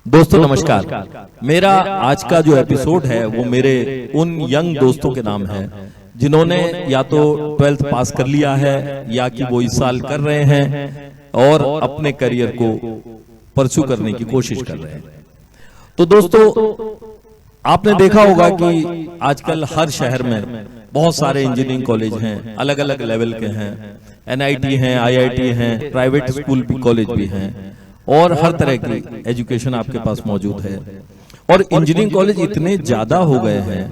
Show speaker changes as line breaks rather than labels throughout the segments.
दोस्तों नमस्कार। मेरा आज का जो एपिसोड है वो मेरे उन यंग दोस्तों के नाम है जिन्होंने या तो 12th पास कर लिया है या कि वो इस साल कर रहे हैं और अपने करियर को परस्यू करने की कोशिश कर रहे हैं। तो दोस्तों आपने देखा होगा कि आजकल हर शहर में बहुत सारे इंजीनियरिंग कॉलेज हैं, अलग अलग लेवल के हैं, NIT हैं, IIT हैं, प्राइवेट स्कूल भी कॉलेज भी हैं और हर तरह की एजुकेशन आपके पास मौजूद है। और इंजीनियरिंग कॉलेज इतने ज्यादा हो गए हैं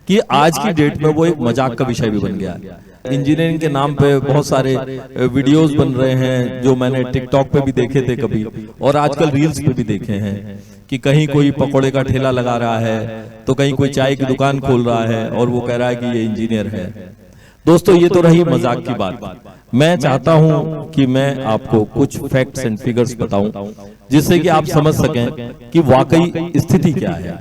कि आज की डेट में वो एक मजाक का विषय भी बन गया है। इंजीनियरिंग के नाम पे बहुत सारे वीडियोस बन रहे हैं जो मैंने टिकटॉक पे भी देखे थे कभी और आजकल रील्स पे भी देखे हैं कि कहीं कोई पकौड़े का ठेला लगा रहा है तो कहीं कोई चाय की दुकान खोल रहा है और वो कह रहा है कि ये इंजीनियर है। दोस्तों ये तो रही मजाक की बात। मैं चाहता हूं कि मैं आपको कुछ फैक्ट्स एंड फिगर्स बताऊं जिससे कि आप समझ सकें कि वाकई स्थिति क्या है।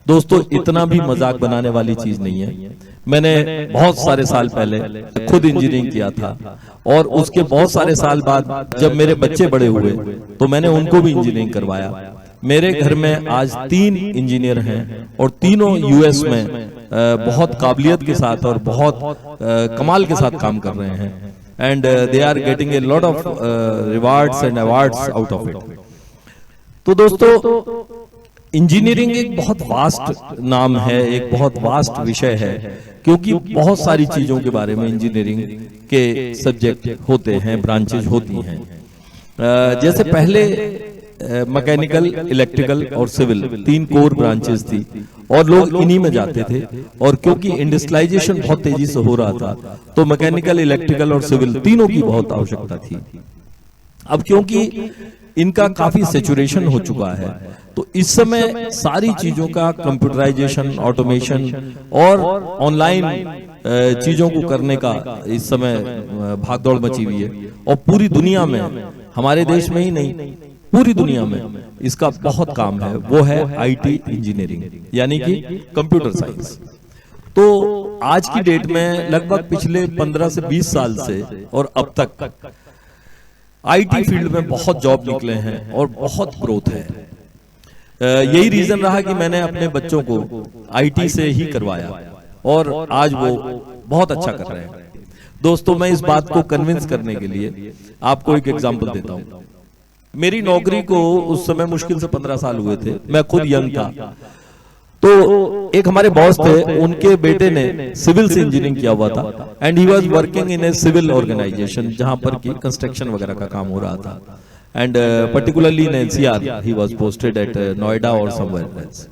दोस्तों इतना भी मजाक बनाने वाली चीज नहीं है। मैंने बहुत सारे साल पहले खुद इंजीनियरिंग किया था और उसके बहुत सारे साल बाद जब मेरे बच्चे बड़े हुए तो मैंने उनको भी इंजीनियरिंग करवाया। मेरे घर में आज 3 इंजीनियर हैं और तीनों US में बहुत काबिलियत के साथ और बहुत कमाल के साथ काम कर रहे हैं and they are getting a lot of rewards and awards out of it. तो दोस्तों इंजीनियरिंग एक बहुत वास्ट नाम है, एक बहुत वास्ट विषय है क्योंकि बहुत सारी चीजों के बारे में इंजीनियरिंग के सब्जेक्ट होते हैं, ब्रांचेज होती हैं। जैसे पहले मैकेनिकल, इलेक्ट्रिकल और सिविल 3 कोर ब्रांचेस थी और लोग इन्हीं में जाते थे। और क्योंकि इंडस्ट्रियलाइजेशन बहुत तेजी से हो रहा था तो मैकेनिकल, इलेक्ट्रिकल और सिविल तीनों की बहुत आवश्यकता थी। अब क्योंकि इनका काफी सेचुरेशन हो चुका है तो इस समय सारी चीजों का कंप्यूटराइजेशन, ऑटोमेशन और ऑनलाइन चीजों को करने का इस समय भागदौड़ मची हुई है। और पूरी दुनिया में, हमारे देश में ही नहीं पूरी दुनिया में इसका बहुत काम है, वो है IT इंजीनियरिंग यानी कि कंप्यूटर साइंस। तो आज की डेट में लगभग पिछले 15 से 20 साल से और अब तक IT फील्ड में बहुत जॉब निकले हैं और बहुत ग्रोथ है। यही रीजन रहा कि मैंने अपने बच्चों को IT से ही करवाया और आज वो बहुत अच्छा कर रहे हैं। दोस्तों मैं इस बात को कन्विंस करने के लिए आपको एक एग्जांपल देता हूं। मेरी नौकरी को उस समय मुश्किल से 15 साल हुए थे, मैं खुद यंग था। तो एक हमारे बॉस थे, उनके बेटे ने सिविल से इंजीनियरिंग किया हुआ था and he was working in a civil organisation जहां पर की कंस्ट्रक्शन वगैरह का काम हो रहा था and particularly in NCR he was posted at Noida और समवेयर एल्स।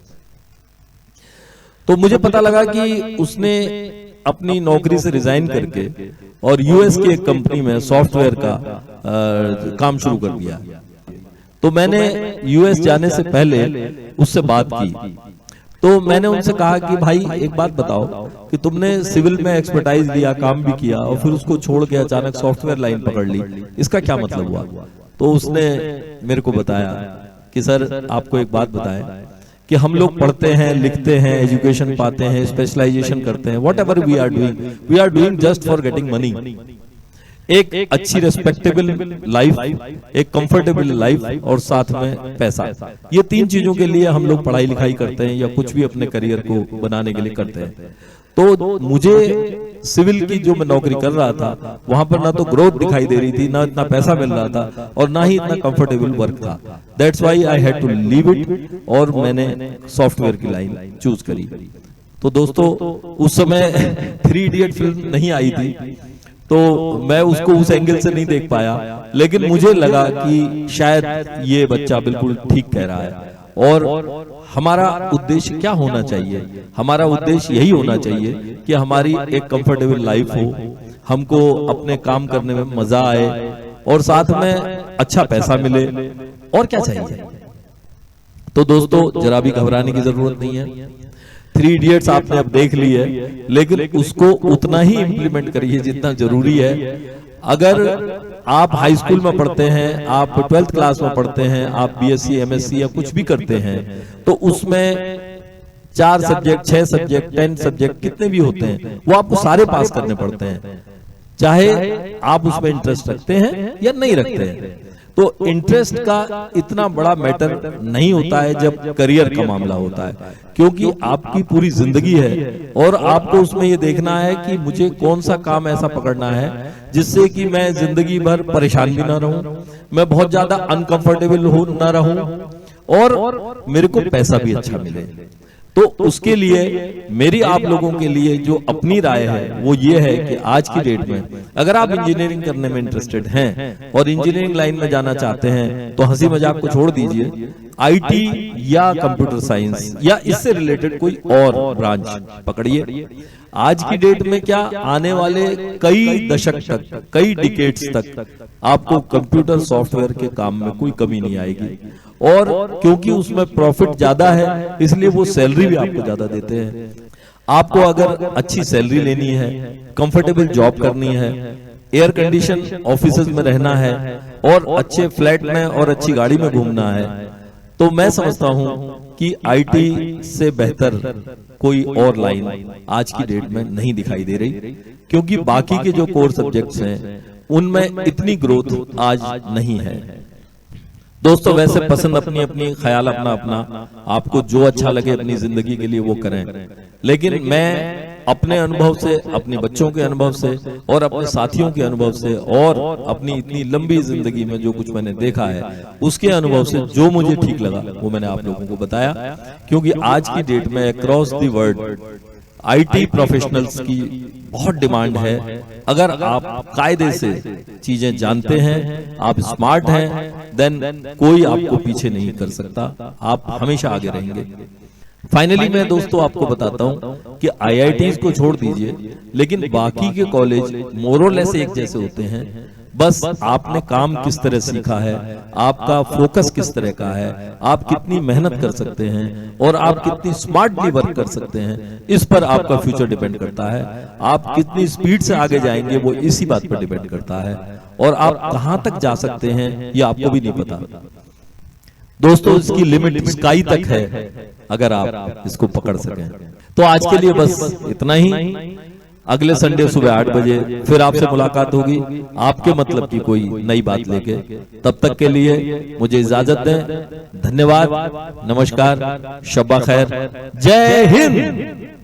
तो मुझे पता लगा कि उसने अपनी नौकरी से रिजाइन करके और US की एक कंपनी में सॉफ्टवेयर का काम शुरू कर दिया। तो मैंने US जाने से पहले उससे बात की तो मैंने उनसे कहा कि भाई एक बात बताओ कि तुमने सिविल में एक्सपर्टाइज लिया, काम भी किया और फिर उसको छोड़ के अचानक सॉफ्टवेयर लाइन पकड़ ली, इसका क्या मतलब हुआ? तो उसने मेरे को बताया कि सर आपको एक बात बताएं कि हम लोग पढ़ते हैं, लिखते हैं, एजुकेशन पाते हैं, स्पेशलाइजेशन करते हैं, whatever we are doing just for getting money. एक अच्छी रेस्पेक्टेबल लाइफ, एक कंफर्टेबल लाइफ और साथ में पैसा, ये 3 चीजों के लिए हम लोग पढ़ाई लिखाई करते हैं या कुछ भी अपने करियर को बनाने के लिए करते हैं। तो मुझे सिविल की जो मैं नौकरी कर रहा था वहां पर ना तो ग्रोथ दिखाई दे रही थी, ना इतना पैसा मिल रहा था और ना ही इतना कंफर्टेबल वर्क था। That's why I had to leave it और मैंने सॉफ्टवेयर की लाइन चूज करी। तो दोस्तों उस समय 3 इडियट फिल्म नहीं आई थी तो मैं उसको उस एंगल से नहीं देख पाया, लेकिन मुझे लगा कि शायद ये बच्चा बिल्कुल ठीक कह रहा है। और हमारा उद्देश्य क्या होना चाहिए? हमारा उद्देश्य यही होना चाहिए कि हमारी एक कंफर्टेबल लाइफ हो, हमको अपने काम करने में मजा आए और साथ में अच्छा पैसा मिले, और क्या चाहिए? तो दोस्तों जरा भी घबराने की जरूरत नहीं है। 3 इडियट्स आपने अब देख ली है, लेकिन उसको उतना ही इंप्लीमेंट करिए जितना जरूरी है। अगर आप हाई स्कूल में पढ़ते हैं, आप 12th क्लास में पढ़ते हैं, आप BSc, MSc या कुछ भी करते हैं तो उसमें 4 सब्जेक्ट, 6 सब्जेक्ट, 10 सब्जेक्ट कितने भी होते हैं वो आपको सारे पास करने पड़ते हैं, चाहे आप उसमें इंटरेस्ट रखते हैं या नहीं रखते हैं। तो इंटरेस्ट का इतना बड़ा मैटर नहीं होता है जब करियर का मामला होता है, क्योंकि आपकी पूरी जिंदगी है और आपको उसमें ये देखना है कि मुझे कौन सा काम ऐसा पकड़ना है जिससे कि मैं जिंदगी भर परेशान भी ना रहूं, मैं बहुत ज्यादा अनकंफर्टेबल हो ना रहूं और मेरे को पैसा भी अच्छा मिले। तो उसके लिए मेरी आप लोगों के लिए जो अपनी राय है वो ये है कि आज की डेट में अगर आप इंजीनियरिंग करने में इंटरेस्टेड हैं और इंजीनियरिंग लाइन में जाना चाहते हैं तो हंसी मजाक को छोड़ दीजिए, आईटी या कंप्यूटर साइंस या इससे रिलेटेड कोई और ब्रांच पकड़िए। आज की डेट में क्या आने वाले कई दशक तक, कई डिकेड्स तक आपको कंप्यूटर सॉफ्टवेयर के काम में कोई कमी नहीं आएगी, और क्योंकि उसमें प्रॉफिट ज्यादा है इसलिए वो सैलरी भी आपको ज्यादा देते हैं। आपको अगर अच्छी सैलरी लेनी है, कंफर्टेबल जॉब करनी है, एयर कंडीशन ऑफिसेज में रहना है और अच्छे फ्लैट में और अच्छी गाड़ी में घूमना है, तो मैं समझता हूं कि आईटी से बेहतर कोई और लाइन आज की डेट में नहीं दिखाई दे रही, क्योंकि बाकी के जो कोर सब्जेक्ट्स हैं उनमें इतनी ग्रोथ आज नहीं है। दोस्तों वैसे पसंद अपनी अपनी, ख्याल अपना अपना, आपको जो अच्छा लगे अपनी जिंदगी के लिए वो करें, लेकिन मैं अपने अनुभव से, अपने बच्चों के अनुभव से और अपने साथियों के अनुभव से और अपनी इतनी लंबी जिंदगी में जो कुछ मैंने देखा है उसके अनुभव से जो मुझे ठीक लगा वो मैंने आप लोगों को बताया, क्योंकि आज की डेट में across the world IT professionals की बहुत डिमांड है। अगर आप कायदे से चीजें जानते हैं, आप स्मार्ट हैं, देन कोई आपको पीछे नहीं कर सकता, आप हमेशा आगे रहेंगे। फाइनली मैं दोस्तों आपको बताता हूं कि आईआईटीज को छोड़ दीजिए, लेकिन बाकी के कॉलेज मोरलेस एक जैसे होते हैं। बस आपने काम किस तरह सीखा है, आपका फोकस किस तरह का है, आप कितनी मेहनत कर सकते हैं और आप कितनी स्मार्टली वर्क कर सकते हैं, इस पर आपका फ्यूचर डिपेंड करता है। आप कितनी स्पीड से आगे जाएंगे वो इसी बात पर डिपेंड करता है, और आप कहां तक जा सकते हैं ये आपको भी नहीं पता। दोस्तों इसकी लिमिट स्काई तक है अगर आप इसको पकड़ सकें। तो आज के लिए बस इतना ही। अगले संडे सुबह 8 बजे फिर आपसे मुलाकात होगी आपके मतलब की कोई नई बात लेके। तब तक के लिए मुझे इजाजत दें। धन्यवाद, नमस्कार, शब्बा खैर, जय हिंद।